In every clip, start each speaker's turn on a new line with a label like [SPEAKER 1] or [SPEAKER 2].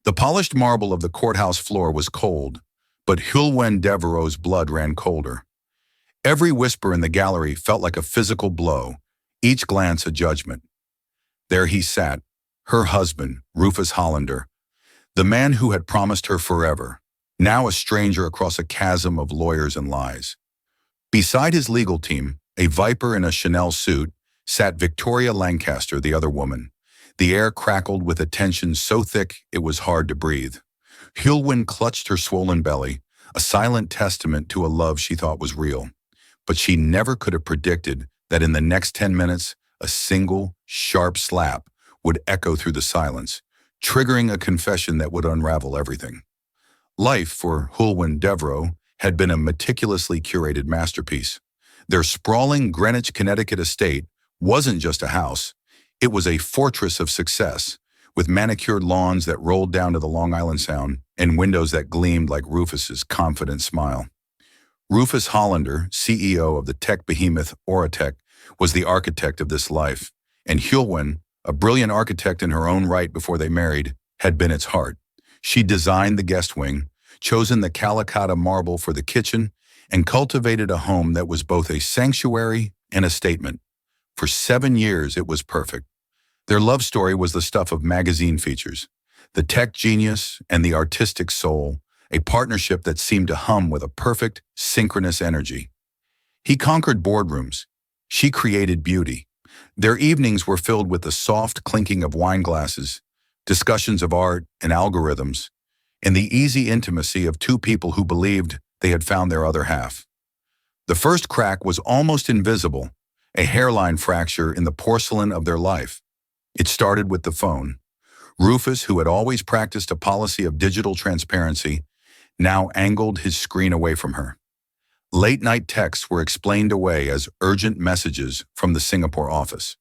[SPEAKER 1] The polished marble of the courthouse floor was cold, but Hulwen Devereaux's blood ran colder. Every whisper in the gallery felt like a physical blow, each glance a judgment. There he sat, her husband, Rufus Hollander, the man who had promised her forever, now a stranger across a chasm of lawyers and lies. Beside his legal team, a viper in a Chanel suit, sat Victoria Lancaster, the other woman. The air crackled with a tension so thick it was hard to breathe. Hulwen clutched her swollen belly, a silent testament to a love she thought was real. But she never could have predicted that in the next 10 minutes, a single, sharp slap would echo through the silence, triggering a confession that would unravel everything. Life for Hulwen Devereaux had been a meticulously curated masterpiece. Their sprawling Greenwich, Connecticut estate wasn't just a house. It was a fortress of success, with manicured lawns that rolled down to the Long Island Sound and windows that gleamed like Rufus's confident smile. Rufus Hollander, CEO of the tech behemoth Auratech, was the architect of this life, and Hulwen, a brilliant architect in her own right before they married, had been its heart. She designed the guest wing, chosen the Calicut marble for the kitchen, and cultivated a home that was both a sanctuary and a statement. For 7 years, it was perfect. Their love story was the stuff of magazine features, the tech genius and the artistic soul, a partnership that seemed to hum with a perfect, synchronous energy. He conquered boardrooms. She created beauty. Their evenings were filled with the soft clinking of wine glasses, discussions of art and algorithms, and the easy intimacy of two people who believed they had found their other half. The first crack was almost invisible, a hairline fracture in the porcelain of their life. It started with the phone. Rufus, who had always practiced a policy of digital transparency, now angled his screen away from her. Late-night texts were explained away as urgent messages from the Singapore office.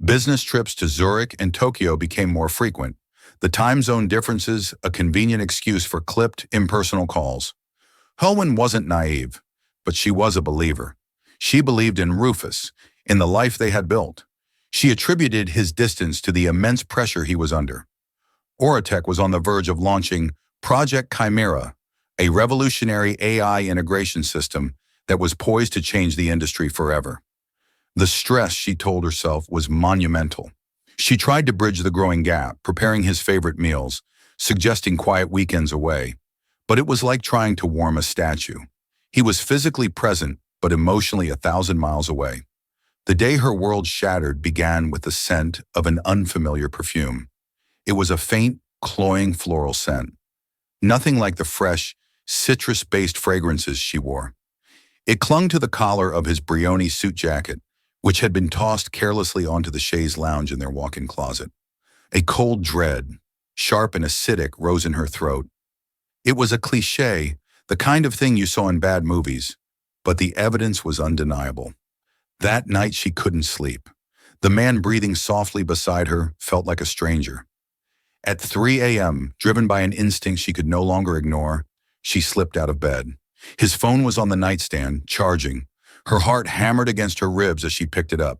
[SPEAKER 1] Business trips to Zurich and Tokyo became more frequent, the time zone differences a convenient excuse for clipped, impersonal calls. Hulwen wasn't naive, but she was a believer. She believed in Rufus, in the life they had built. She attributed his distance to the immense pressure he was under. Auratech was on the verge of launching Project Chimera, a revolutionary AI integration system that was poised to change the industry forever. The stress, she told herself, was monumental. She tried to bridge the growing gap, preparing his favorite meals, suggesting quiet weekends away. But it was like trying to warm a statue. He was physically present, but emotionally 1,000 miles away. The day her world shattered began with the scent of an unfamiliar perfume. It was a faint, cloying floral scent. Nothing like the fresh, citrus-based fragrances she wore. It clung to the collar of his Brioni suit jacket, which had been tossed carelessly onto the chaise lounge in their walk-in closet. A cold dread, sharp and acidic, rose in her throat. It was a cliché, the kind of thing you saw in bad movies, but the evidence was undeniable. That night she couldn't sleep. The man breathing softly beside her felt like a stranger. At 3 a.m., driven by an instinct she could no longer ignore, she slipped out of bed. His phone was on the nightstand, charging. Her heart hammered against her ribs as she picked it up.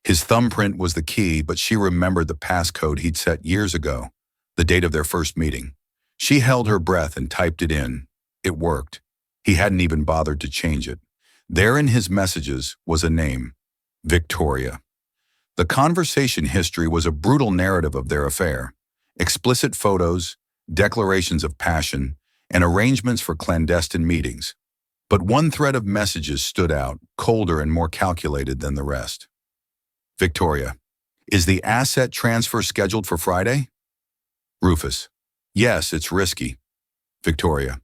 [SPEAKER 1] His thumbprint was the key, but she remembered the passcode he'd set years ago, the date of their first meeting. She held her breath and typed it in. It worked. He hadn't even bothered to change it. There in his messages was a name, Victoria. The conversation history was a brutal narrative of their affair. Explicit photos, declarations of passion, and arrangements for clandestine meetings. But one thread of messages stood out, colder and more calculated than the rest. Victoria, is the asset transfer scheduled for Friday? Rufus, yes, it's risky. Victoria,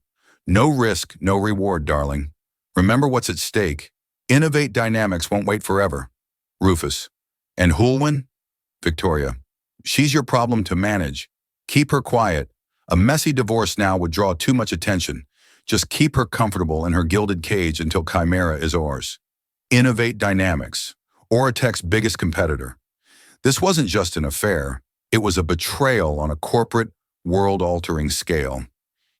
[SPEAKER 1] no risk, no reward, darling. Remember what's at stake. Innovate Dynamics won't wait forever. Rufus, and Hulwen? Victoria, she's your problem to manage. Keep her quiet. A messy divorce now would draw too much attention. Just keep her comfortable in her gilded cage until Chimera is ours. Innovate Dynamics, Auratech's biggest competitor. This wasn't just an affair. It was a betrayal on a corporate, world-altering scale.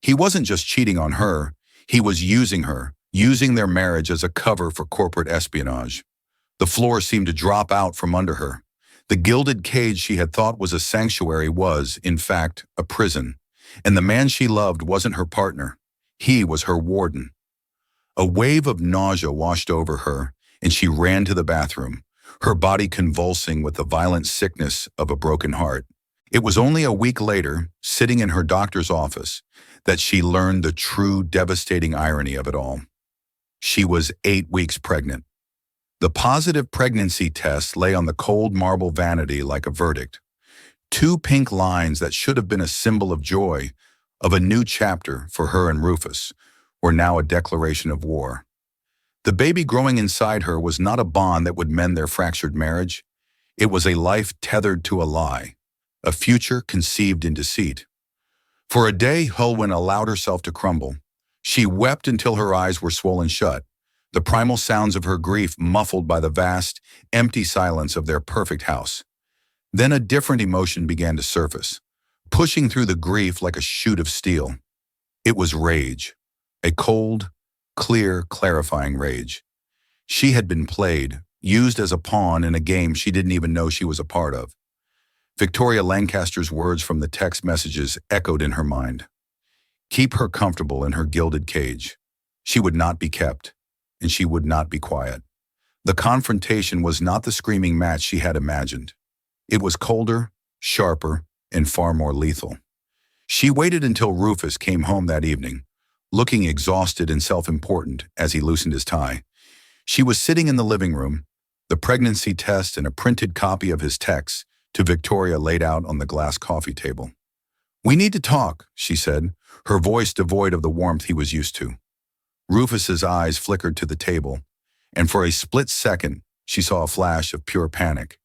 [SPEAKER 1] He wasn't just cheating on her. He was using her, using their marriage as a cover for corporate espionage. The floor seemed to drop out from under her. The gilded cage she had thought was a sanctuary was, in fact, a prison. And the man she loved wasn't her partner. He was her warden. A wave of nausea washed over her, and she ran to the bathroom, her body convulsing with the violent sickness of a broken heart. It was only a week later, sitting in her doctor's office, that she learned the true devastating irony of it all. She was 8 weeks pregnant. The positive pregnancy test lay on the cold marble vanity like a verdict. 2 pink lines that should have been a symbol of joy, of a new chapter for her and Rufus, were now a declaration of war. The baby growing inside her was not a bond that would mend their fractured marriage. It was a life tethered to a lie, a future conceived in deceit. For a day, Hulwyn allowed herself to crumble. She wept until her eyes were swollen shut, the primal sounds of her grief muffled by the vast, empty silence of their perfect house. Then a different emotion began to surface, pushing through the grief like a shoot of steel. It was rage, a cold, clear, clarifying rage. She had been played, used as a pawn in a game she didn't even know she was a part of. Victoria Lancaster's words from the text messages echoed in her mind. Keep her comfortable in her gilded cage. She would not be kept, and she would not be quiet. The confrontation was not the screaming match she had imagined. It was colder, sharper, and far more lethal. She waited until Rufus came home that evening, looking exhausted and self-important as he loosened his tie. She was sitting in the living room, the pregnancy test and a printed copy of his text to Victoria laid out on the glass coffee table. "We need to talk," she said, her voice devoid of the warmth he was used to. Rufus's eyes flickered to the table, and for a split second, she saw a flash of pure panic.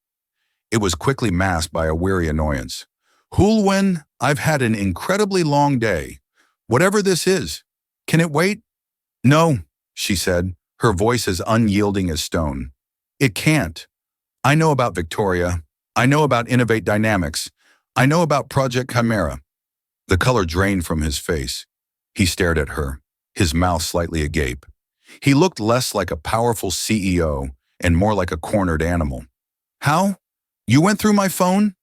[SPEAKER 1] It was quickly masked by a weary annoyance. "Hulwyn, I've had an incredibly long day. Whatever this is, can it wait?" "No," she said, her voice as unyielding as stone. "It can't. I know about Victoria. I know about Innovate Dynamics. I know about Project Chimera." The color drained from his face. He stared at her, his mouth slightly agape. He looked less like a powerful CEO and more like a cornered animal. "How? You went through my phone?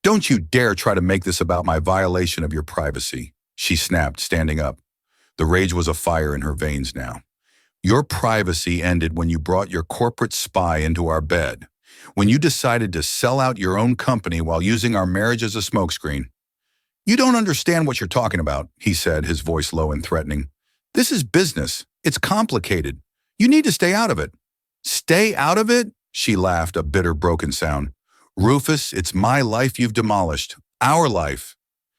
[SPEAKER 1] Don't you dare try to make this about my violation of your privacy," she snapped, standing up. The rage was a fire in her veins now. "Your privacy ended when you brought your corporate spy into our bed, when you decided to sell out your own company while using our marriage as a smokescreen." "You don't understand what you're talking about," he said, his voice low and threatening. "This is business. It's complicated. You need to stay out of it." "Stay out of it?" She laughed, a bitter, broken sound. "Rufus, it's my life you've demolished. Our life."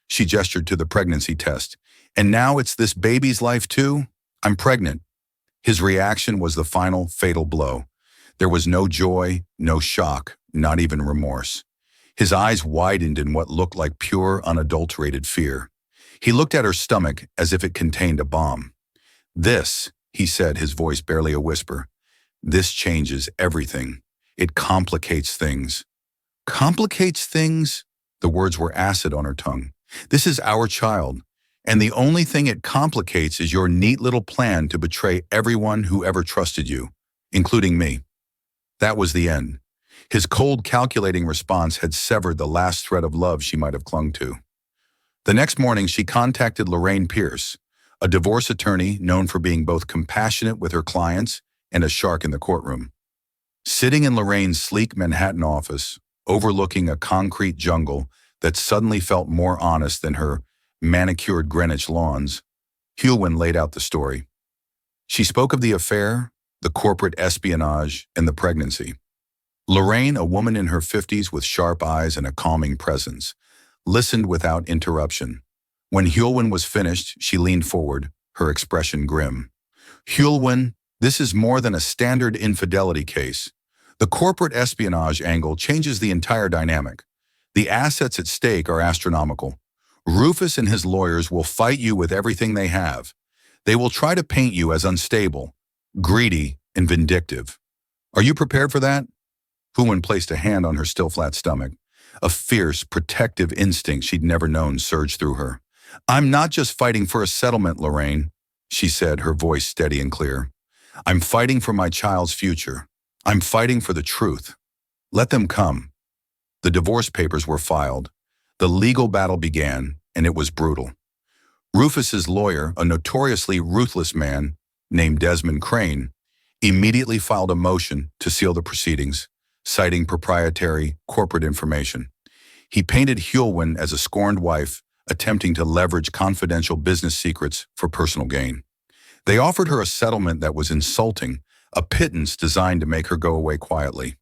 [SPEAKER 1] She gestured to the pregnancy test. "And now it's this baby's life too? I'm pregnant." His reaction was the final, fatal blow. There was no joy, no shock, not even remorse. His eyes widened in what looked like pure, unadulterated fear. He looked at her stomach as if it contained a bomb. "This," he said, his voice barely a whisper, "this changes everything. It complicates things." "Complicates things?" The words were acid on her tongue. "This is our child, and the only thing it complicates is your neat little plan to betray everyone who ever trusted you, including me." That was the end. His cold, calculating response had severed the last thread of love she might have clung to. The next morning, she contacted Lorraine Pierce, a divorce attorney known for being both compassionate with her clients and a shark in the courtroom. Sitting in Lorraine's sleek Manhattan office, overlooking a concrete jungle that suddenly felt more honest than her manicured Greenwich lawns, Hulwyn laid out the story. She spoke of the affair, the corporate espionage, and the pregnancy. Lorraine, a woman in her 50s with sharp eyes and a calming presence, listened without interruption. When Hulwyn was finished, she leaned forward, her expression grim. "Hulwyn, this is more than a standard infidelity case. The corporate espionage angle changes the entire dynamic. The assets at stake are astronomical. Rufus and his lawyers will fight you with everything they have. They will try to paint you as unstable, greedy, and vindictive. Are you prepared for that?" Hulwyn placed a hand on her still flat stomach. A fierce, protective instinct she'd never known surged through her. "I'm not just fighting for a settlement, Lorraine," she said, her voice steady and clear. "I'm fighting for my child's future. I'm fighting for the truth. Let them come." The divorce papers were filed. The legal battle began, and it was brutal. Rufus's lawyer, a notoriously ruthless man named Desmond Crane, immediately filed a motion to seal the proceedings, citing proprietary corporate information. He painted Hulwyn as a scorned wife, attempting to leverage confidential business secrets for personal gain. They offered her a settlement that was insulting, a pittance designed to make her go away quietly.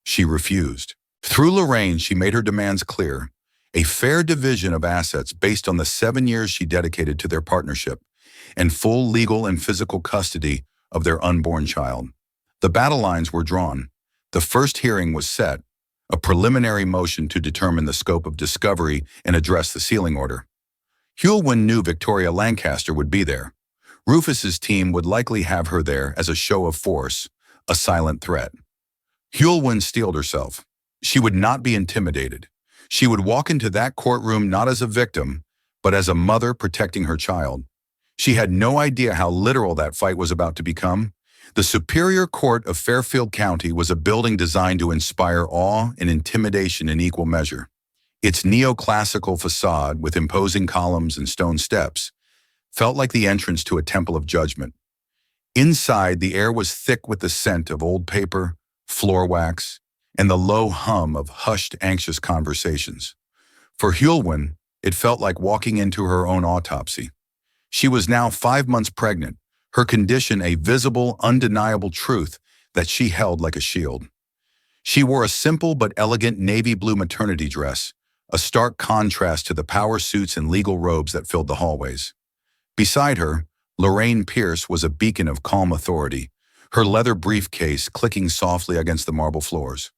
[SPEAKER 1] She refused. Through Lorraine, she made her demands clear: a fair division of assets based on the 7 years she dedicated to their partnership, and full legal and physical custody of their unborn child. The battle lines were drawn. The first hearing was set, a preliminary motion to determine the scope of discovery and address the sealing order. Hulwyn knew Victoria Lancaster would be there. Rufus's team would likely have her there as a show of force, a silent threat. Hulwyn steeled herself. She would not be intimidated. She would walk into that courtroom not as a victim, but as a mother protecting her child. She had no idea how literal that fight was about to become. The Superior Court of Fairfield County was a building designed to inspire awe and intimidation in equal measure. Its neoclassical facade, with imposing columns and stone steps, felt like the entrance to a temple of judgment. Inside, the air was thick with the scent of old paper, floor wax, and the low hum of hushed, anxious conversations. For Hulwyn, it felt like walking into her own autopsy. She was now 5 months pregnant, her condition a visible, undeniable truth that she held like a shield. She wore a simple but elegant navy blue maternity dress, a stark contrast to the power suits and legal robes that filled the hallways. Beside her, Lorraine Pierce was a beacon of calm authority, her leather briefcase clicking softly against the marble floors.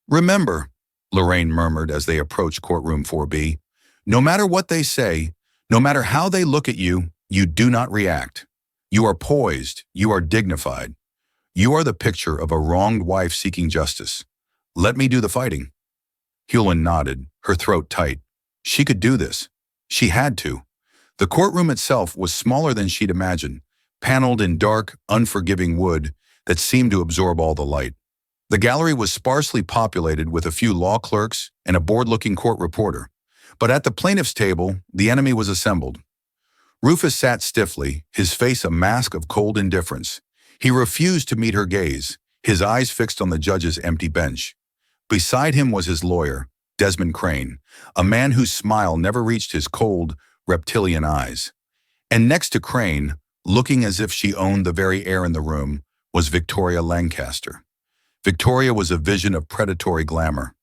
[SPEAKER 1] "Remember," Lorraine murmured as they approached courtroom 4B, "no matter what they say, no matter how they look at you, you do not react. You are poised, you are dignified. You are the picture of a wronged wife seeking justice. Let me do the fighting." Hulwyn nodded, her throat tight. She could do this. She had to. The courtroom itself was smaller than she'd imagined, paneled in dark, unforgiving wood that seemed to absorb all the light. The gallery was sparsely populated with a few law clerks and a bored-looking court reporter. But at the plaintiff's table, the enemy was assembled. Rufus sat stiffly, his face a mask of cold indifference. He refused to meet her gaze, his eyes fixed on the judge's empty bench. Beside him was his lawyer, Desmond Crane, a man whose smile never reached his cold, reptilian eyes. And next to Crane, looking as if she owned the very air in the room, was Victoria Lancaster. Victoria was a vision of predatory glamour.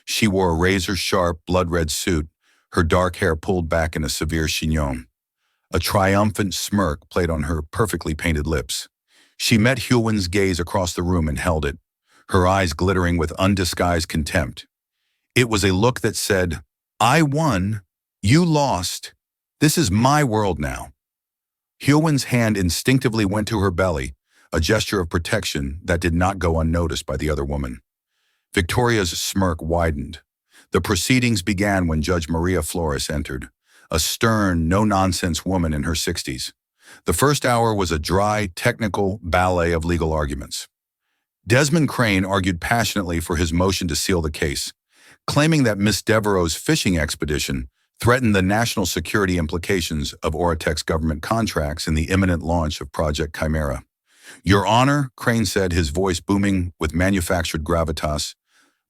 [SPEAKER 1] She wore a razor-sharp, blood-red suit, her dark hair pulled back in a severe chignon. A triumphant smirk played on her perfectly painted lips. She met Hulwyn's gaze across the room and held it, her eyes glittering with undisguised contempt. It was a look that said, "I won, you lost. This is my world now." Hulwyn's hand instinctively went to her belly, a gesture of protection that did not go unnoticed by the other woman. Victoria's smirk widened. The proceedings began when Judge Maria Flores entered, a stern, no-nonsense woman in her 60s. The first hour was a dry, technical ballet of legal arguments. Desmond Crane argued passionately for his motion to seal the case, claiming that Miss Devereaux's fishing expedition threatened the national security implications of Oratech's government contracts in the imminent launch of Project Chimera. "Your Honor," Crane said, his voice booming with manufactured gravitas,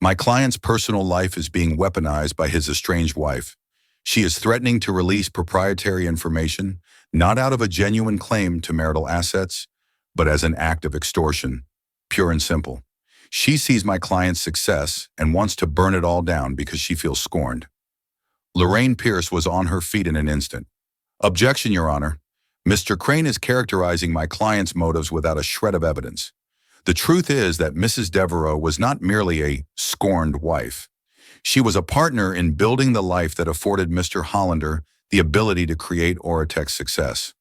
[SPEAKER 1] "my client's personal life is being weaponized by his estranged wife. She is threatening to release proprietary information, not out of a genuine claim to marital assets, but as an act of extortion, pure and simple. She sees my client's success and wants to burn it all down because she feels scorned." Lorraine Pierce was on her feet in an instant. "Objection, Your Honor. Mr. Crane is characterizing my client's motives without a shred of evidence. The truth is that Mrs. Devereaux was not merely a scorned wife. She was a partner in building the life that afforded Mr. Hollander the ability to create Oratech's success.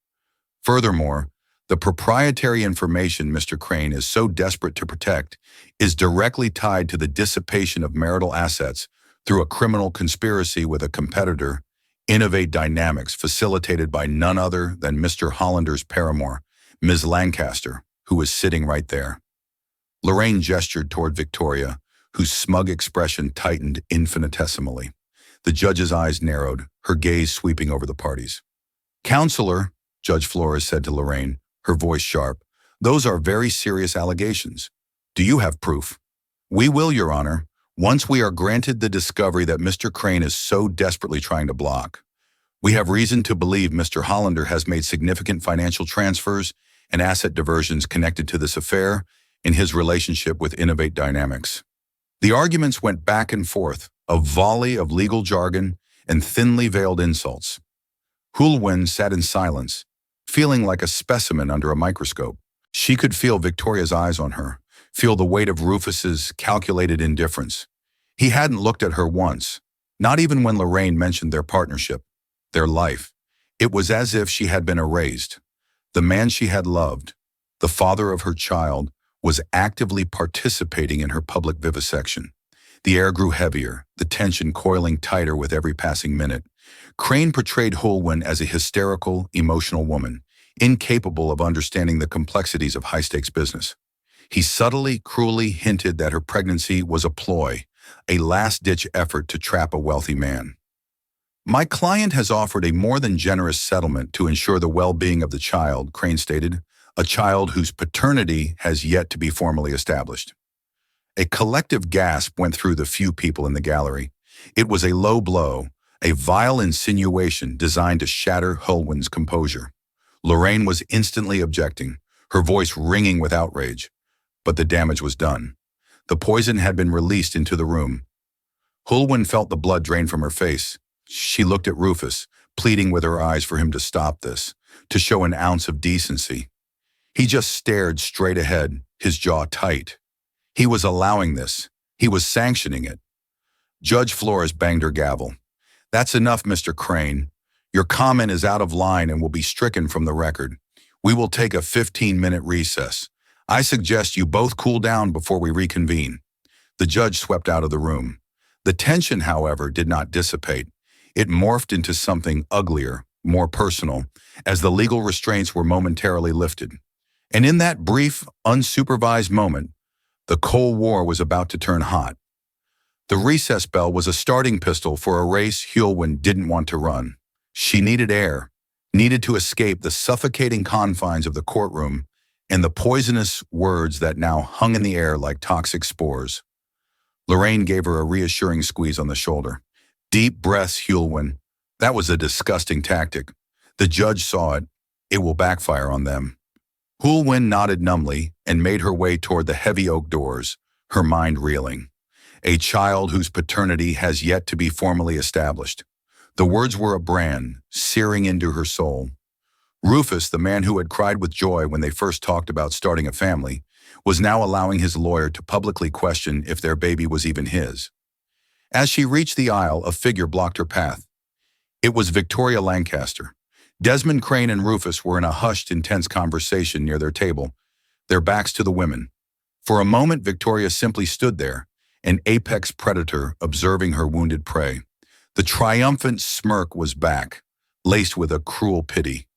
[SPEAKER 1] Furthermore, the proprietary information Mr. Crane is so desperate to protect is directly tied to the dissipation of marital assets through a criminal conspiracy with a competitor, Innovate Dynamics, facilitated by none other than Mr. Hollander's paramour, Ms. Lancaster, who was sitting right there." Lorraine gestured toward Victoria, whose smug expression tightened infinitesimally. The judge's eyes narrowed, her gaze sweeping over the parties. "Counselor," Judge Flores said to Lorraine, her voice sharp, "those are very serious allegations. Do you have proof?" "We will, Your Honor, once we are granted the discovery that Mr. Crane is so desperately trying to block. We have reason to believe Mr. Hollander has made significant financial transfers and asset diversions connected to this affair in his relationship with Innovate Dynamics." The arguments went back and forth, a volley of legal jargon and thinly veiled insults. Hulwen sat in silence, feeling like a specimen under a microscope. She could feel Victoria's eyes on her, feel the weight of Rufus's calculated indifference. He hadn't looked at her once, not even when Lorraine mentioned their partnership, their life. It was as if she had been erased. The man she had loved, the father of her child, was actively participating in her public vivisection. The air grew heavier, the tension coiling tighter with every passing minute. Crane portrayed Hulwen as a hysterical, emotional woman, incapable of understanding the complexities of high-stakes business. He subtly, cruelly hinted that her pregnancy was a ploy, a last-ditch effort to trap a wealthy man. "My client has offered a more than generous settlement to ensure the well-being of the child," Crane stated, "a child whose paternity has yet to be formally established." A collective gasp went through the few people in the gallery. It was a low blow, a vile insinuation designed to shatter Hulwen's composure. Lorraine was instantly objecting, her voice ringing with outrage. But the damage was done. The poison had been released into the room. Hulwen felt the blood drain from her face. She looked at Rufus, pleading with her eyes for him to stop this, to show an ounce of decency. He just stared straight ahead, his jaw tight. He was allowing this. He was sanctioning it. Judge Flores banged her gavel. "That's enough, Mr. Crane. Your comment is out of line and will be stricken from the record. We will take a 15-minute recess. I suggest you both cool down before we reconvene." The judge swept out of the room. The tension, however, did not dissipate. It morphed into something uglier, more personal, as the legal restraints were momentarily lifted. And in that brief, unsupervised moment, the Cold War was about to turn hot. The recess bell was a starting pistol for a race Hulwen didn't want to run. She needed air, needed to escape the suffocating confines of the courtroom and the poisonous words that now hung in the air like toxic spores. Lorraine gave her a reassuring squeeze on the shoulder. "Deep breaths, Hulwen. That was a disgusting tactic. The judge saw it. It will backfire on them." Hulwen nodded numbly and made her way toward the heavy oak doors, her mind reeling. "A child whose paternity has yet to be formally established." The words were a brand, searing into her soul. Rufus, the man who had cried with joy when they first talked about starting a family, was now allowing his lawyer to publicly question if their baby was even his. As she reached the aisle, a figure blocked her path. It was Victoria Lancaster. Desmond Crane and Rufus were in a hushed, intense conversation near their table, their backs to the women. For a moment, Victoria simply stood there, an apex predator observing her wounded prey. The triumphant smirk was back, laced with a cruel pity.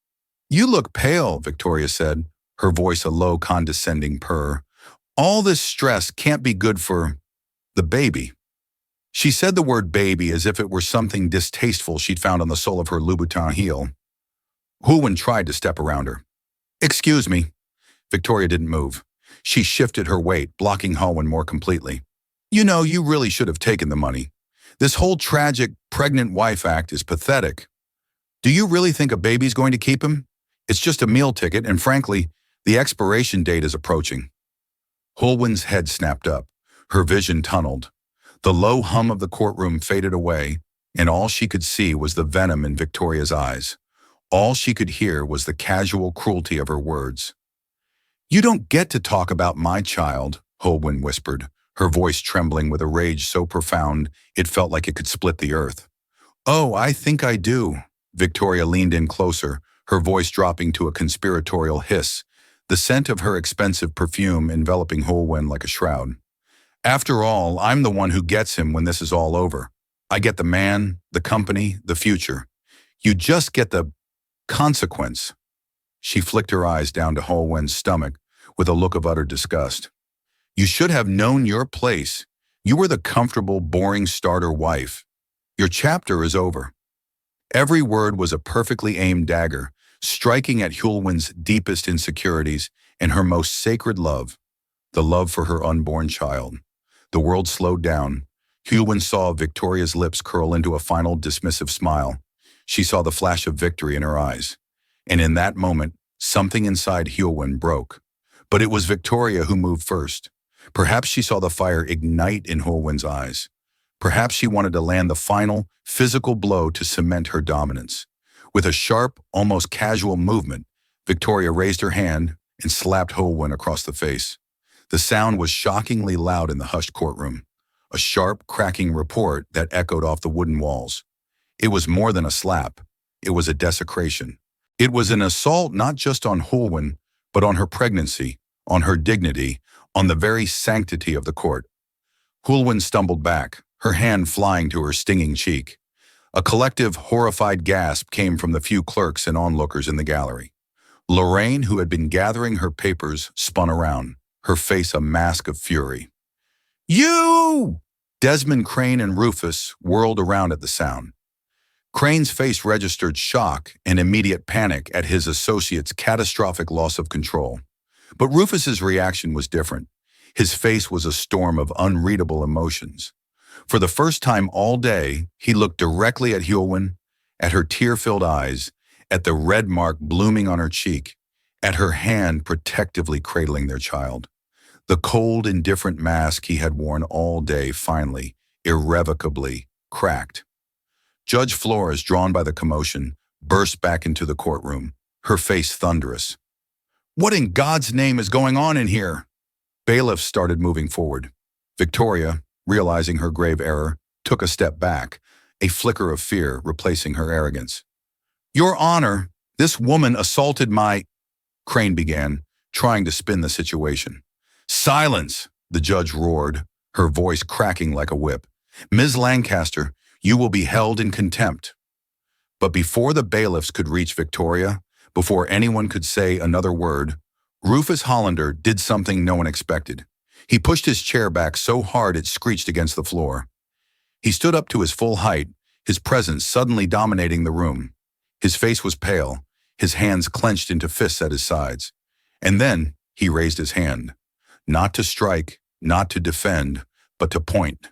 [SPEAKER 1] "You look pale," Victoria said, her voice a low, condescending purr. "All this stress can't be good for the baby." She said the word baby as if it were something distasteful she'd found on the sole of her Louboutin heel. Hulwen tried to step around her. "Excuse me." Victoria didn't move. She shifted her weight, blocking Hulwen more completely. "You know, you really should have taken the money. This whole tragic pregnant wife act is pathetic. Do you really think a baby's going to keep him? It's just a meal ticket, and frankly, the expiration date is approaching." Hulwen's head snapped up. Her vision tunneled. The low hum of the courtroom faded away, and all she could see was the venom in Victoria's eyes. All she could hear was the casual cruelty of her words. "You don't get to talk about my child," Hulwen whispered, her voice trembling with a rage so profound it felt like it could split the earth. "Oh, I think I do." Victoria leaned in closer, her voice dropping to a conspiratorial hiss, the scent of her expensive perfume enveloping Hulwen like a shroud. "After all, I'm the one who gets him when this is all over. I get the man, the company, the future. You just get the consequence." She flicked her eyes down to Hulwen's stomach with a look of utter disgust. "You should have known your place. You were the comfortable, boring starter wife. Your chapter is over." Every word was a perfectly aimed dagger, striking at Hulwen's deepest insecurities and her most sacred love, the love for her unborn child. The world slowed down. Hulwen saw Victoria's lips curl into a final dismissive smile. She saw the flash of victory in her eyes. And in that moment, something inside Hulwen broke. But it was Victoria who moved first. Perhaps she saw the fire ignite in Hulwen's eyes. Perhaps she wanted to land the final, physical blow to cement her dominance. With a sharp, almost casual movement, Victoria raised her hand and slapped Hulwen across the face. The sound was shockingly loud in the hushed courtroom, a sharp, cracking report that echoed off the wooden walls. It was more than a slap. It was a desecration. It was an assault not just on Hulwen, but on her pregnancy, on her dignity, on the very sanctity of the court. Hulwen stumbled back, her hand flying to her stinging cheek. A collective, horrified gasp came from the few clerks and onlookers in the gallery. Lorraine, who had been gathering her papers, spun around, her face a mask of fury. "You!" Desmond Crane and Rufus whirled around at the sound. Crane's face registered shock and immediate panic at his associate's catastrophic loss of control. But Rufus's reaction was different. His face was a storm of unreadable emotions. For the first time all day, he looked directly at Hulwen, at her tear-filled eyes, at the red mark blooming on her cheek, at her hand protectively cradling their child. The cold, indifferent mask he had worn all day finally, irrevocably, cracked. Judge Flores, drawn by the commotion, burst back into the courtroom, her face thunderous. "What in God's name is going on in here?" Bailiffs started moving forward. Victoria, realizing her grave error, took a step back, a flicker of fear replacing her arrogance. "Your Honor, this woman assaulted my—" Crane began, trying to spin the situation. "Silence!" the judge roared, her voice cracking like a whip. "Ms. Lancaster, you will be held in contempt." But before the bailiffs could reach Victoria, before anyone could say another word, Rufus Hollander did something no one expected. He pushed his chair back so hard it screeched against the floor. He stood up to his full height, his presence suddenly dominating the room. His face was pale, his hands clenched into fists at his sides. And then he raised his hand. Not to strike, not to defend, but to point.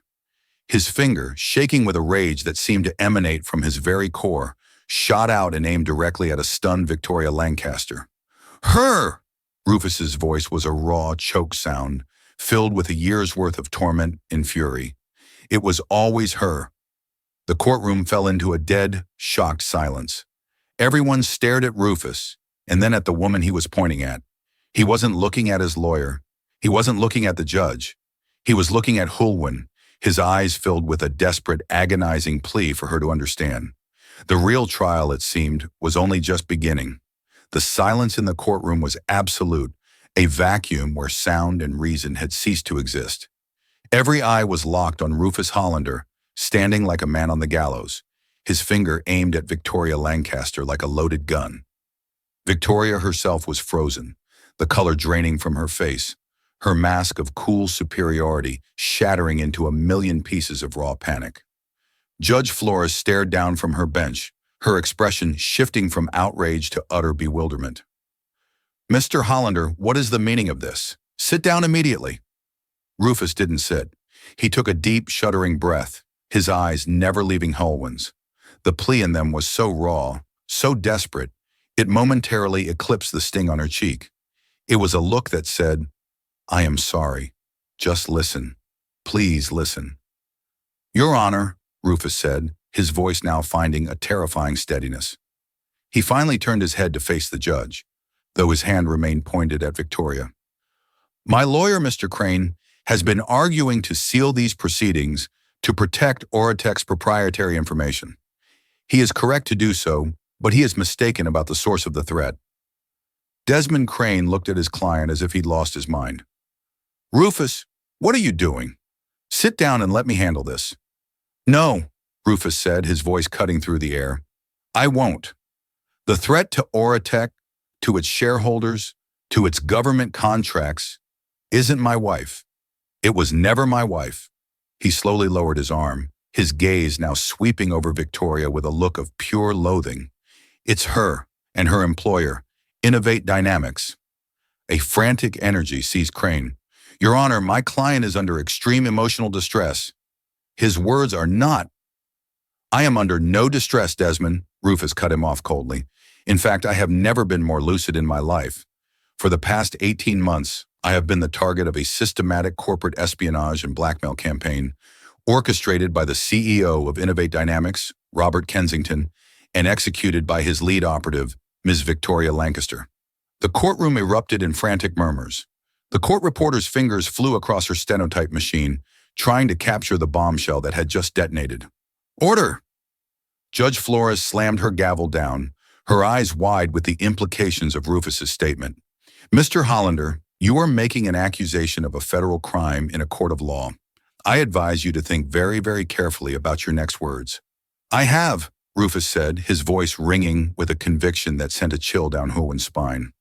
[SPEAKER 1] His finger, shaking with a rage that seemed to emanate from his very core, shot out and aimed directly at a stunned Victoria Lancaster. "Her!" Rufus's voice was a raw, choked sound, filled with a year's worth of torment and fury. It was always her. The courtroom fell into a dead, shocked silence. Everyone stared at Rufus, and then at the woman he was pointing at. He wasn't looking at his lawyer. He wasn't looking at the judge. He was looking at Hulwen, his eyes filled with a desperate, agonizing plea for her to understand. The real trial, it seemed, was only just beginning. The silence in the courtroom was absolute, a vacuum where sound and reason had ceased to exist. Every eye was locked on Rufus Hollander, standing like a man on the gallows, his finger aimed at Victoria Lancaster like a loaded gun. Victoria herself was frozen, the color draining from her face, her mask of cool superiority shattering into a million pieces of raw panic. Judge Flores stared down from her bench, her expression shifting from outrage to utter bewilderment. "Mr. Hollander, what is the meaning of this? Sit down immediately." Rufus didn't sit. He took a deep, shuddering breath, his eyes never leaving Hulwen's. The plea in them was so raw, so desperate, it momentarily eclipsed the sting on her cheek. It was a look that said, "I am sorry. Just listen. Please listen." "Your Honor," Rufus said, his voice now finding a terrifying steadiness. He finally turned his head to face the judge, though his hand remained pointed at Victoria. "My lawyer, Mr. Crane, has been arguing to seal these proceedings to protect Oratech's proprietary information. He is correct to do so, but he is mistaken about the source of the threat." Desmond Crane looked at his client as if he'd lost his mind. "Rufus, what are you doing? Sit down and let me handle this." "No," Rufus said, his voice cutting through the air. "I won't. The threat to Oratech, to its shareholders, to its government contracts, isn't my wife. It was never my wife." He slowly lowered his arm, his gaze now sweeping over Victoria with a look of pure loathing. It's her and her employer, Innovate Dynamics. A frantic energy seized Crane. Your Honor, my client is under extreme emotional distress. His words are not. I am under no distress, Desmond, Rufus cut him off coldly. In fact, I have never been more lucid in my life. For the past 18 months, I have been the target of a systematic corporate espionage and blackmail campaign orchestrated by the CEO of Innovate Dynamics, Robert Kensington, and executed by his lead operative, Ms. Victoria Lancaster. The courtroom erupted in frantic murmurs. The court reporter's fingers flew across her stenotype machine, trying to capture the bombshell that had just detonated. Order! Judge Flores slammed her gavel down, her eyes wide with the implications of Rufus's statement. Mr. Hollander, you are making an accusation of a federal crime in a court of law. I advise you to think very, very carefully about your next words. I have, Rufus said, his voice ringing with a conviction that sent a chill down Hulwen's spine.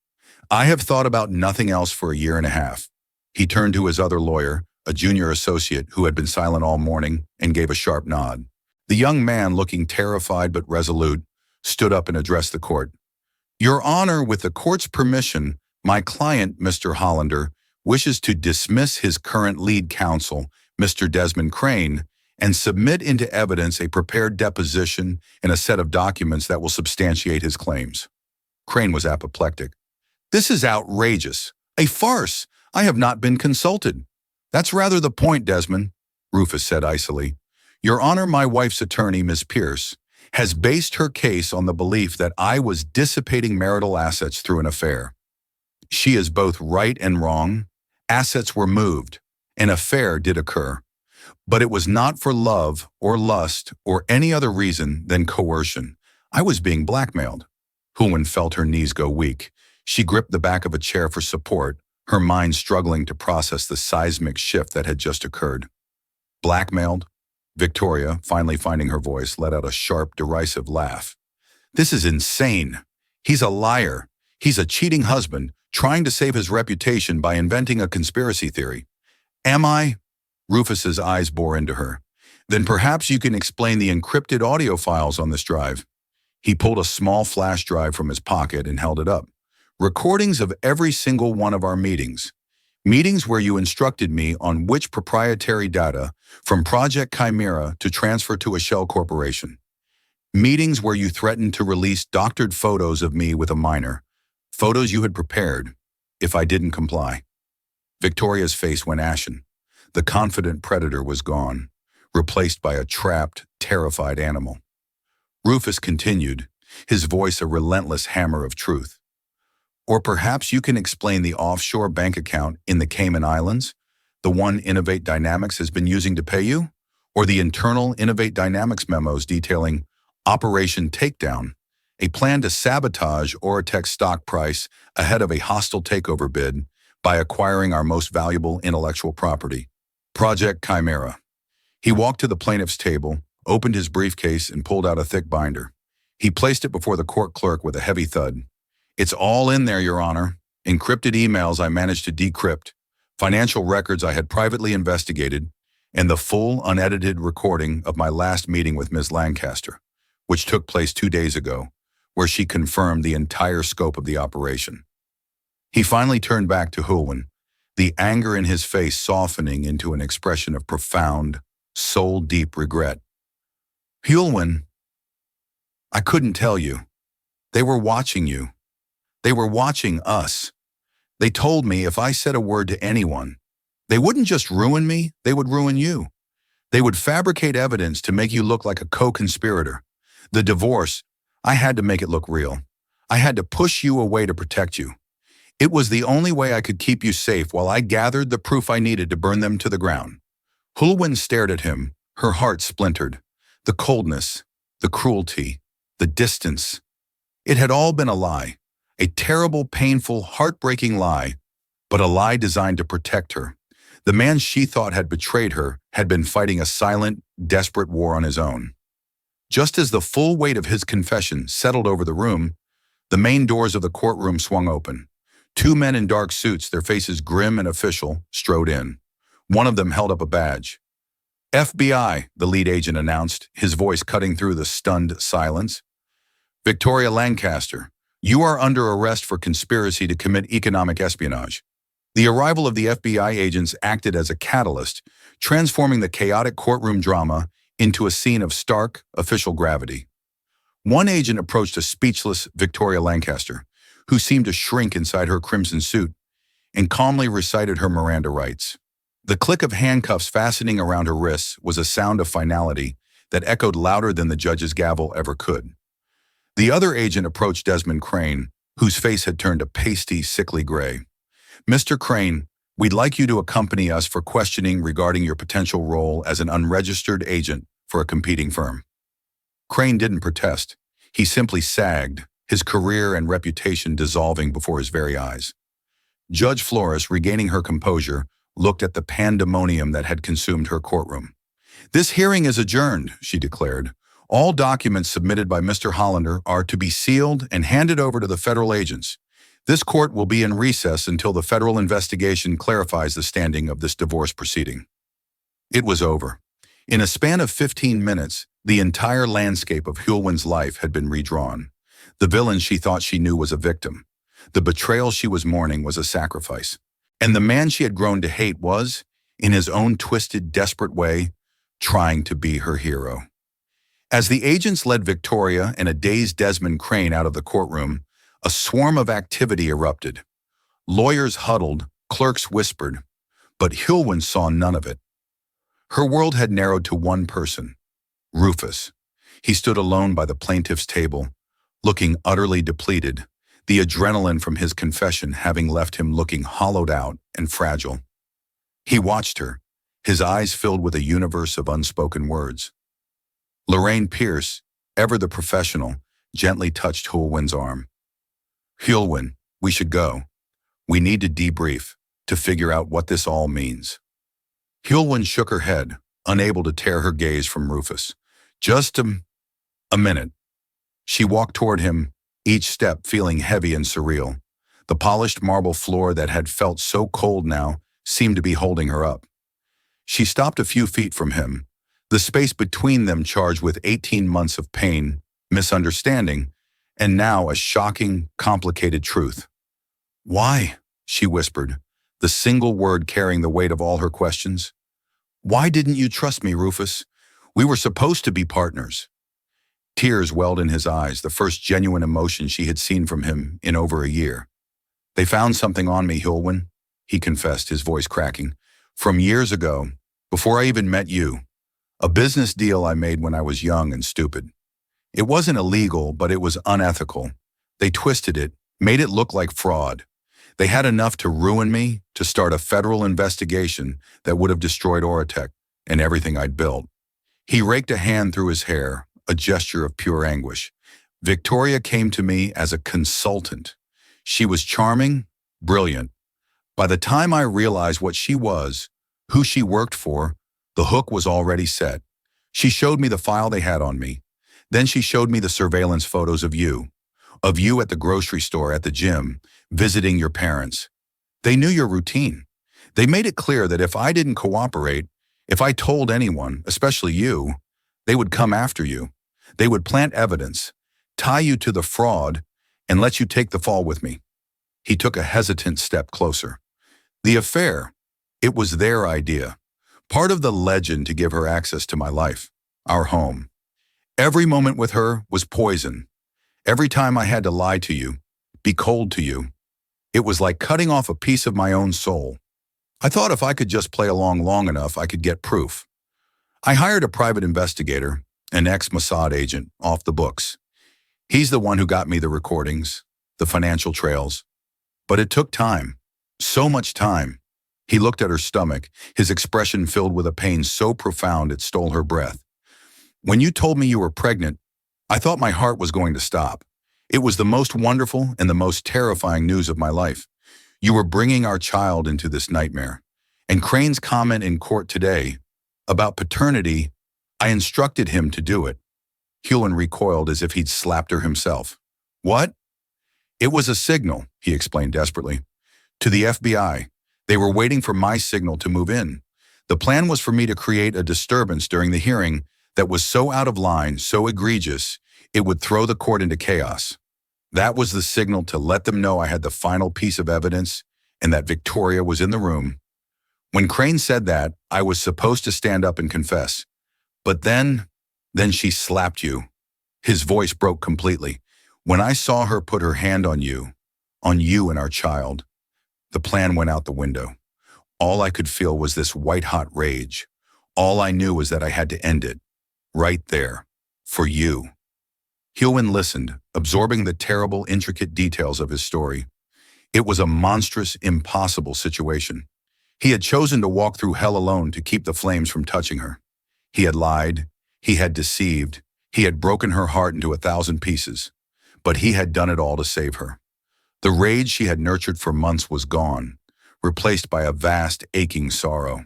[SPEAKER 1] I have thought about nothing else for a year and a half. He turned to his other lawyer, a junior associate who had been silent all morning, and gave a sharp nod. The young man, looking terrified but resolute, stood up and addressed the court. Your Honor, with the court's permission, my client, Mr. Hollander, wishes to dismiss his current lead counsel, Mr. Desmond Crane, and submit into evidence a prepared deposition and a set of documents that will substantiate his claims. Crane was apoplectic. This is outrageous. A farce. I have not been consulted. That's rather the point, Desmond, Rufus said icily. Your Honor, my wife's attorney, Miss Pierce, has based her case on the belief that I was dissipating marital assets through an affair. She is both right and wrong. Assets were moved. An affair did occur. But it was not for love or lust or any other reason than coercion. I was being blackmailed. Hulwen felt her knees go weak. She gripped the back of a chair for support, her mind struggling to process the seismic shift that had just occurred. Blackmailed? Victoria, finally finding her voice, let out a sharp, derisive laugh. This is insane. He's a liar. He's a cheating husband, trying to save his reputation by inventing a conspiracy theory. Am I? Rufus's eyes bore into her. Then perhaps you can explain the encrypted audio files on this drive. He pulled a small flash drive from his pocket and held it up. Recordings of every single one of our meetings. Meetings where you instructed me on which proprietary data from Project Chimera to transfer to a shell corporation. Meetings where you threatened to release doctored photos of me with a minor. Photos you had prepared, if I didn't comply. Victoria's face went ashen. The confident predator was gone, replaced by a trapped, terrified animal. Rufus continued, his voice a relentless hammer of truth. Or perhaps you can explain the offshore bank account in the Cayman Islands, the one Innovate Dynamics has been using to pay you, or the internal Innovate Dynamics memos detailing Operation Takedown, a plan to sabotage Oratech's stock price ahead of a hostile takeover bid by acquiring our most valuable intellectual property, Project Chimera. He walked to the plaintiff's table, opened his briefcase, and pulled out a thick binder. He placed it before the court clerk with a heavy thud. It's all in there, Your Honor. Encrypted emails I managed to decrypt, financial records I had privately investigated, and the full, unedited recording of my last meeting with Ms. Lancaster, which took place 2 days ago, where she confirmed the entire scope of the operation. He finally turned back to Hulwen, the anger in his face softening into an expression of profound, soul-deep regret. Hulwen, I couldn't tell you. They were watching you. They were watching us. They told me if I said a word to anyone, they wouldn't just ruin me, they would ruin you. They would fabricate evidence to make you look like a co-conspirator. The divorce, I had to make it look real. I had to push you away to protect you. It was the only way I could keep you safe while I gathered the proof I needed to burn them to the ground. Hulwen stared at him, her heart splintered. The coldness, the cruelty, the distance. It had all been a lie. A terrible, painful, heartbreaking lie, but a lie designed to protect her. The man she thought had betrayed her had been fighting a silent, desperate war on his own. Just as the full weight of his confession settled over the room, the main doors of the courtroom swung open. 2 men in dark suits, their faces grim and official, strode in. One of them held up a badge. FBI, the lead agent announced, his voice cutting through the stunned silence. Victoria Lancaster, you are under arrest for conspiracy to commit economic espionage. The arrival of the FBI agents acted as a catalyst, transforming the chaotic courtroom drama into a scene of stark, official gravity. One agent approached a speechless Victoria Lancaster, who seemed to shrink inside her crimson suit, and calmly recited her Miranda rights. The click of handcuffs fastening around her wrists was a sound of finality that echoed louder than the judge's gavel ever could. The other agent approached Desmond Crane, whose face had turned a pasty, sickly gray. Mr. Crane, we'd like you to accompany us for questioning regarding your potential role as an unregistered agent for a competing firm. Crane didn't protest. He simply sagged, his career and reputation dissolving before his very eyes. Judge Flores, regaining her composure, looked at the pandemonium that had consumed her courtroom. This hearing is adjourned, she declared. All documents submitted by Mr. Hollander are to be sealed and handed over to the federal agents. This court will be in recess until the federal investigation clarifies the standing of this divorce proceeding. It was over. In a span of 15 minutes, the entire landscape of Hulwen's life had been redrawn. The villain she thought she knew was a victim. The betrayal she was mourning was a sacrifice. And the man she had grown to hate was, in his own twisted, desperate way, trying to be her hero. As the agents led Victoria and a dazed Desmond Crane out of the courtroom, a swarm of activity erupted. Lawyers huddled, clerks whispered, but Hulwen saw none of it. Her world had narrowed to one person, Rufus. He stood alone by the plaintiff's table, looking utterly depleted, the adrenaline from his confession having left him looking hollowed out and fragile. He watched her, his eyes filled with a universe of unspoken words. Lorraine Pierce, ever the professional, gently touched Hulwen's arm. Hulwen, we should go. We need to debrief, to figure out what this all means. Hulwen shook her head, unable to tear her gaze from Rufus. Just a minute. She walked toward him, each step feeling heavy and surreal. The polished marble floor that had felt so cold now seemed to be holding her up. She stopped a few feet from him, the space between them charged with 18 months of pain, misunderstanding, and now a shocking, complicated truth. Why? She whispered, the single word carrying the weight of all her questions. Why didn't you trust me, Rufus? We were supposed to be partners. Tears welled in his eyes, the first genuine emotion she had seen from him in over a year. They found something on me, Hulwen, he confessed, his voice cracking. From years ago, before I even met you. A business deal I made when I was young and stupid. It wasn't illegal, but it was unethical. They twisted it, made it look like fraud. They had enough to ruin me, to start a federal investigation that would have destroyed Oratech and everything I'd built. He raked a hand through his hair, a gesture of pure anguish. Victoria came to me as a consultant. She was charming, brilliant. By the time I realized what she was, who she worked for, the hook was already set. She showed me the file they had on me. Then she showed me the surveillance photos of you at the grocery store, at the gym, visiting your parents. They knew your routine. They made it clear that if I didn't cooperate, if I told anyone, especially you, they would come after you. They would plant evidence, tie you to the fraud, and let you take the fall with me. He took a hesitant step closer. The affair, it was their idea. Part of the legend to give her access to my life, our home. Every moment with her was poison. Every time I had to lie to you, be cold to you, it was like cutting off a piece of my own soul. I thought if I could just play along long enough, I could get proof. I hired a private investigator, an ex-Mossad agent, off the books. He's the one who got me the recordings, the financial trails. But it took time, so much time. He looked at her stomach, his expression filled with a pain so profound it stole her breath. When you told me you were pregnant, I thought my heart was going to stop. It was the most wonderful and the most terrifying news of my life. You were bringing our child into this nightmare. And Crane's comment in court today about paternity, I instructed him to do it. Hulwen recoiled as if he'd slapped her himself. What? It was a signal, he explained desperately. To the FBI. They were waiting for my signal to move in. The plan was for me to create a disturbance during the hearing that was so out of line, so egregious, it would throw the court into chaos. That was the signal to let them know I had the final piece of evidence and that Victoria was in the room. When Crane said that, I was supposed to stand up and confess. But then she slapped you. His voice broke completely. When I saw her put her hand on you and our child, the plan went out the window. All I could feel was this white-hot rage. All I knew was that I had to end it. Right there. For you. Hulwin listened, absorbing the terrible, intricate details of his story. It was a monstrous, impossible situation. He had chosen to walk through hell alone to keep the flames from touching her. He had lied. He had deceived. He had broken her heart into 1,000 pieces. But he had done it all to save her. The rage she had nurtured for months was gone, replaced by a vast, aching sorrow.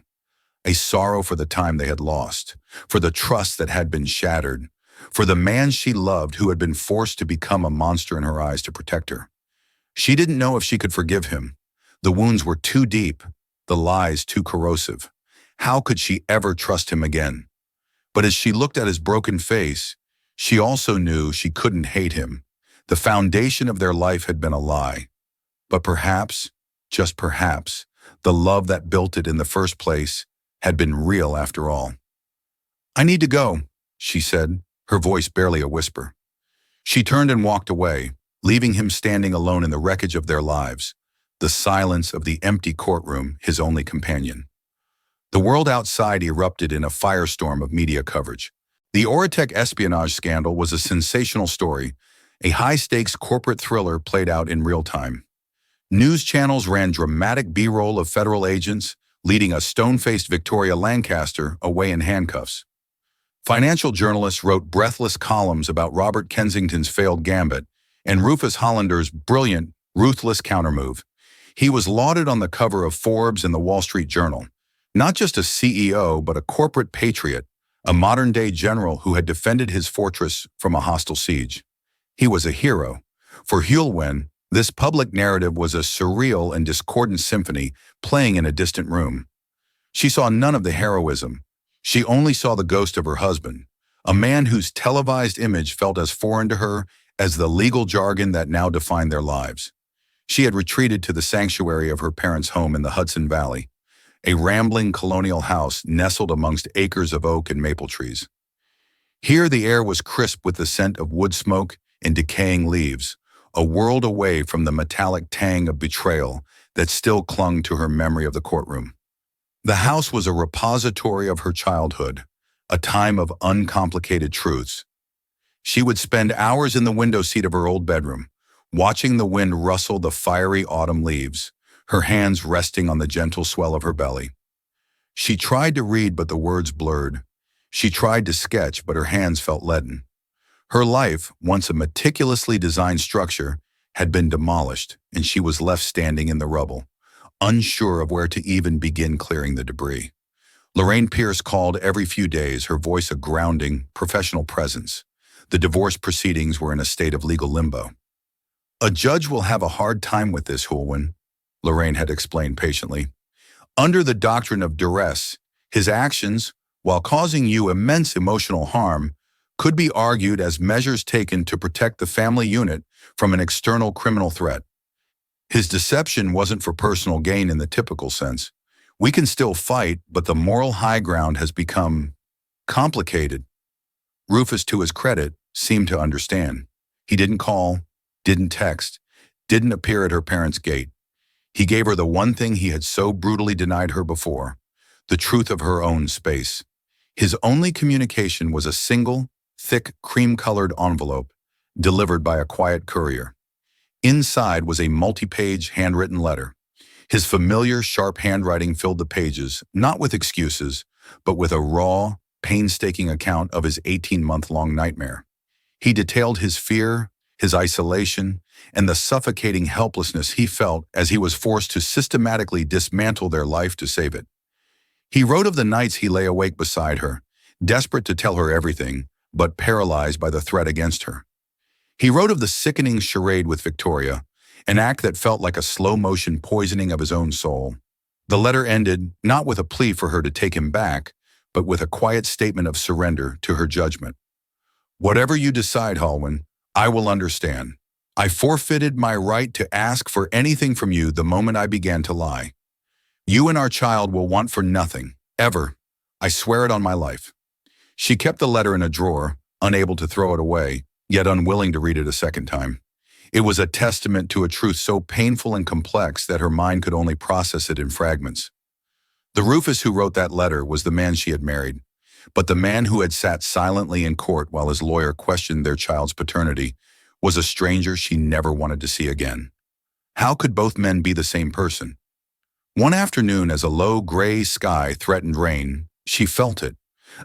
[SPEAKER 1] A sorrow for the time they had lost, for the trust that had been shattered, for the man she loved who had been forced to become a monster in her eyes to protect her. She didn't know if she could forgive him. The wounds were too deep, the lies too corrosive. How could she ever trust him again? But as she looked at his broken face, she also knew she couldn't hate him. The foundation of their life had been a lie. But perhaps, just perhaps, the love that built it in the first place had been real after all. "I need to go," she said, her voice barely a whisper. She turned and walked away, leaving him standing alone in the wreckage of their lives, the silence of the empty courtroom his only companion. The world outside erupted in a firestorm of media coverage. The Oratech espionage scandal was a sensational story, a high-stakes corporate thriller played out in real time. News channels ran dramatic B-roll of federal agents, leading a stone-faced Victoria Lancaster away in handcuffs. Financial journalists wrote breathless columns about Robert Kensington's failed gambit and Rufus Hollander's brilliant, ruthless countermove. He was lauded on the cover of Forbes and the Wall Street Journal. Not just a CEO, but a corporate patriot, a modern-day general who had defended his fortress from a hostile siege. He was a hero. For Hulwin, this public narrative was a surreal and discordant symphony playing in a distant room. She saw none of the heroism. She only saw the ghost of her husband, a man whose televised image felt as foreign to her as the legal jargon that now defined their lives. She had retreated to the sanctuary of her parents' home in the Hudson Valley, a rambling colonial house nestled amongst acres of oak and maple trees. Here the air was crisp with the scent of wood smoke and decaying leaves, a world away from the metallic tang of betrayal that still clung to her memory of the courtroom. The house was a repository of her childhood, a time of uncomplicated truths. She would spend hours in the window seat of her old bedroom, watching the wind rustle the fiery autumn leaves, her hands resting on the gentle swell of her belly. She tried to read, but the words blurred. She tried to sketch, but her hands felt leaden. Her life, once a meticulously designed structure, had been demolished, and she was left standing in the rubble, unsure of where to even begin clearing the debris. Lorraine Pierce called every few days, her voice a grounding, professional presence. The divorce proceedings were in a state of legal limbo. "A judge will have a hard time with this, Hulwin," Lorraine had explained patiently. "Under the doctrine of duress, his actions, while causing you immense emotional harm, could be argued as measures taken to protect the family unit from an external criminal threat. His deception wasn't for personal gain in the typical sense. We can still fight, but the moral high ground has become complicated." Rufus, to his credit, seemed to understand. He didn't call, didn't text, didn't appear at her parents' gate. He gave her the one thing he had so brutally denied her before, the truth of her own space. His only communication was a single, thick, cream-colored envelope delivered by a quiet courier. Inside was a multi-page handwritten letter. His familiar, sharp handwriting filled the pages, not with excuses, but with a raw, painstaking account of his 18-month-long nightmare. He detailed his fear, his isolation, and the suffocating helplessness he felt as he was forced to systematically dismantle their life to save it. He wrote of the nights he lay awake beside her, desperate to tell her everything, but paralyzed by the threat against her. He wrote of the sickening charade with Victoria, an act that felt like a slow-motion poisoning of his own soul. The letter ended not with a plea for her to take him back, but with a quiet statement of surrender to her judgment. Whatever you decide, Halwyn, I will understand. I forfeited my right to ask for anything from you the moment I began to lie. You and our child will want for nothing, ever. I swear it on my life. She kept the letter in a drawer, unable to throw it away, yet unwilling to read it a second time. It was a testament to a truth so painful and complex that her mind could only process it in fragments. The Rufus who wrote that letter was the man she had married, but the man who had sat silently in court while his lawyer questioned their child's paternity was a stranger she never wanted to see again. How could both men be the same person? One afternoon, as a low gray sky threatened rain, she felt it,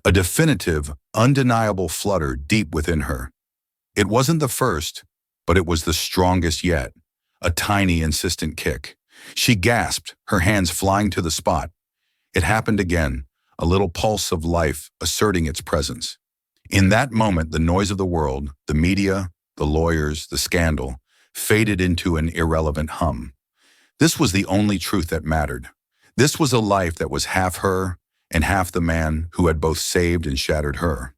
[SPEAKER 1] a definitive, undeniable flutter deep within her. It wasn't the first, but it was the strongest yet, a tiny, insistent kick. She gasped, her hands flying to the spot. It happened again, a little pulse of life asserting its presence. In that moment, the noise of the world, the media, the lawyers, the scandal, faded into an irrelevant hum. This was the only truth that mattered. This was a life that was half her and half the man who had both saved and shattered her.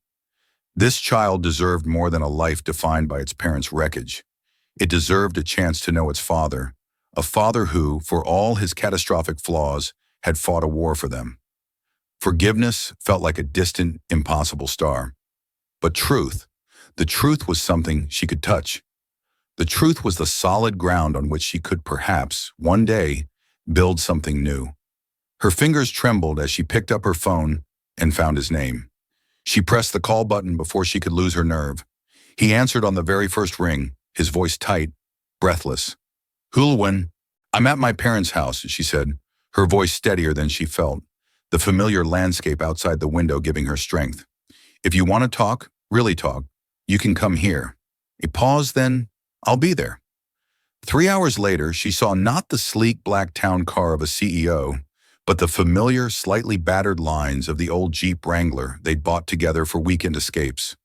[SPEAKER 1] This child deserved more than a life defined by its parents' wreckage. It deserved a chance to know its father, a father who, for all his catastrophic flaws, had fought a war for them. Forgiveness felt like a distant, impossible star. But truth, the truth was something she could touch. The truth was the solid ground on which she could perhaps, one day, build something new. Her fingers trembled as she picked up her phone and found his name. She pressed the call button before she could lose her nerve. He answered on the very first ring, his voice tight, breathless. "Hulwyn, I'm at my parents' house," she said, her voice steadier than she felt, the familiar landscape outside the window giving her strength. "If you want to talk, really talk, you can come here." A pause, then, "I'll be there." 3 hours later, she saw not the sleek black town car of a CEO, but the familiar, slightly battered lines of the old Jeep Wrangler they'd bought together for weekend escapes.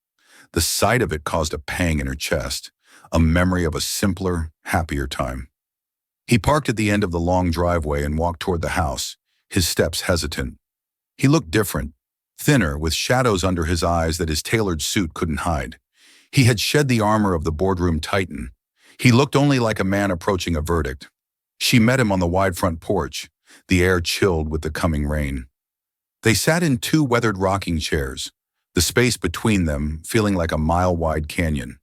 [SPEAKER 1] The sight of it caused a pang in her chest, a memory of a simpler, happier time. He parked at the end of the long driveway and walked toward the house, his steps hesitant. He looked different, thinner, with shadows under his eyes that his tailored suit couldn't hide. He had shed the armor of the boardroom titan. He looked only like a man approaching a verdict. She met him on the wide front porch, the air chilled with the coming rain. They sat in two weathered rocking chairs, the space between them feeling like a mile-wide canyon.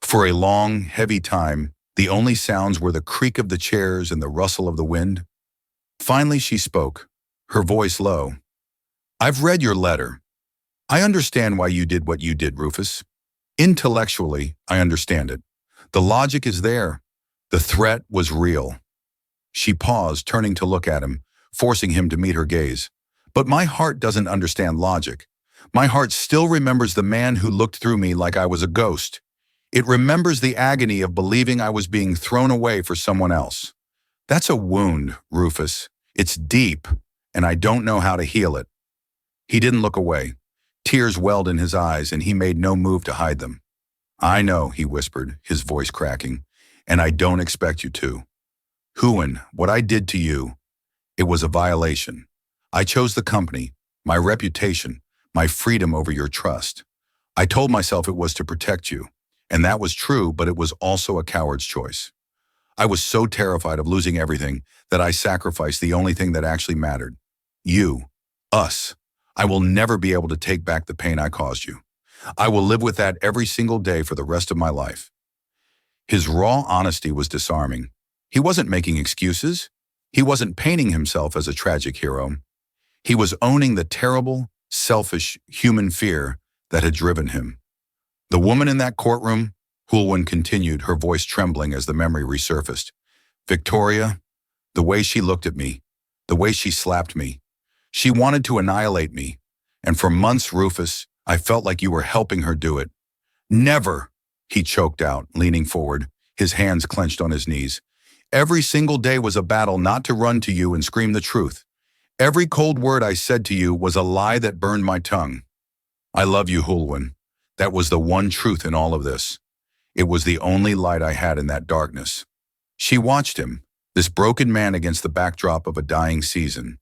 [SPEAKER 1] For a long, heavy time, the only sounds were the creak of the chairs and the rustle of the wind. Finally, she spoke, her voice low. "I've read your letter. I understand why you did what you did, Rufus. Intellectually, I understand it. The logic is there. The threat was real." She paused, turning to look at him, forcing him to meet her gaze. "But my heart doesn't understand logic. My heart still remembers the man who looked through me like I was a ghost. It remembers the agony of believing I was being thrown away for someone else. That's a wound, Rufus. It's deep, and I don't know how to heal it." He didn't look away. Tears welled in his eyes, and he made no move to hide them. "I know," he whispered, his voice cracking, "and I don't expect you to. Hulwyn, what I did to you, it was a violation. I chose the company, my reputation, my freedom over your trust. I told myself it was to protect you, and that was true, but it was also a coward's choice. I was so terrified of losing everything that I sacrificed the only thing that actually mattered. You, us. I will never be able to take back the pain I caused you. I will live with that every single day for the rest of my life." His raw honesty was disarming. He wasn't making excuses. He wasn't painting himself as a tragic hero. He was owning the terrible, selfish, human fear that had driven him. "The woman in that courtroom," Hulwyn continued, her voice trembling as the memory resurfaced. "Victoria, the way she looked at me, the way she slapped me. She wanted to annihilate me. And for months, Rufus, I felt like you were helping her do it." "Never," he choked out, leaning forward, his hands clenched on his knees. "Every single day was a battle not to run to you and scream the truth. Every cold word I said to you was a lie that burned my tongue. I love you, Hulwyn. That was the one truth in all of this. It was the only light I had in that darkness." She watched him, This broken man against the backdrop of a dying season.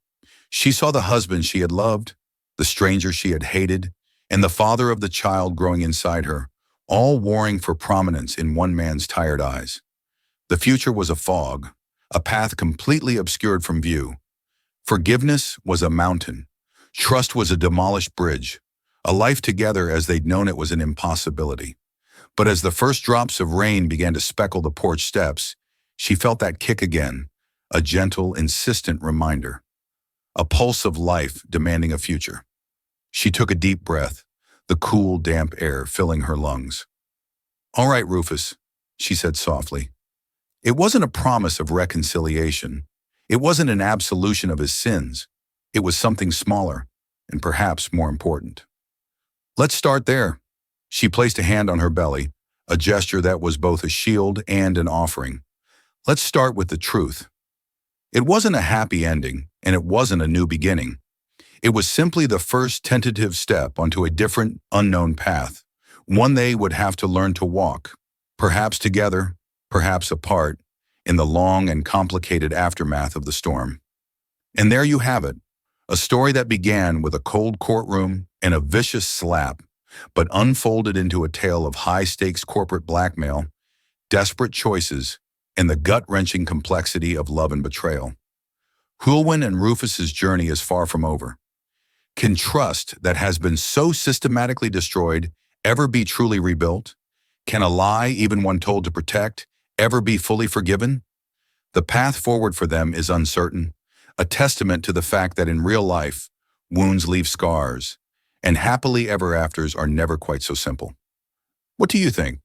[SPEAKER 1] She saw the husband she had loved, the stranger she had hated, and the father of the child growing inside her, all warring for prominence in one man's tired eyes. The future was a fog, a path completely obscured from view. Forgiveness was a mountain. Trust was a demolished bridge. A life together as they'd known it was an impossibility. But as the first drops of rain began to speckle the porch steps, she felt that kick again, a gentle, insistent reminder. A pulse of life demanding a future. She took a deep breath, the cool, damp air filling her lungs. "All right, Rufus," she said softly. It wasn't a promise of reconciliation. It wasn't an absolution of his sins. It was something smaller, and perhaps more important. "Let's start there." She placed a hand on her belly, a gesture that was both a shield and an offering. "Let's start with the truth." It wasn't a happy ending, and it wasn't a new beginning. It was simply the first tentative step onto a different, unknown path, one they would have to learn to walk, perhaps together, perhaps apart, in the long and complicated aftermath of the storm. And there you have it, a story that began with a cold courtroom and a vicious slap, but unfolded into a tale of high-stakes corporate blackmail, desperate choices, and the gut-wrenching complexity of love and betrayal. Hulwyn and Rufus's journey is far from over. Can trust that has been so systematically destroyed ever be truly rebuilt? Can a lie, even one told to protect, ever be fully forgiven? The path forward for them is uncertain, a testament to the fact that in real life, wounds leave scars, and happily ever afters are never quite so simple. What do you think?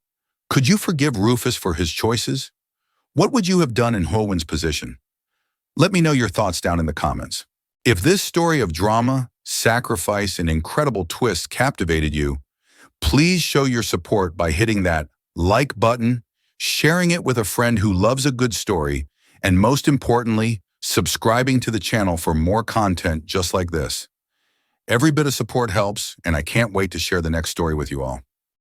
[SPEAKER 1] Could you forgive Rufus for his choices? What would you have done in Hulwyn's position? Let me know your thoughts down in the comments. If this story of drama, sacrifice, and incredible twists captivated you, please show your support by hitting that like button, sharing it with a friend who loves a good story, and most importantly, subscribing to the channel for more content just like this. Every bit of support helps, and I can't wait to share the next story with you all.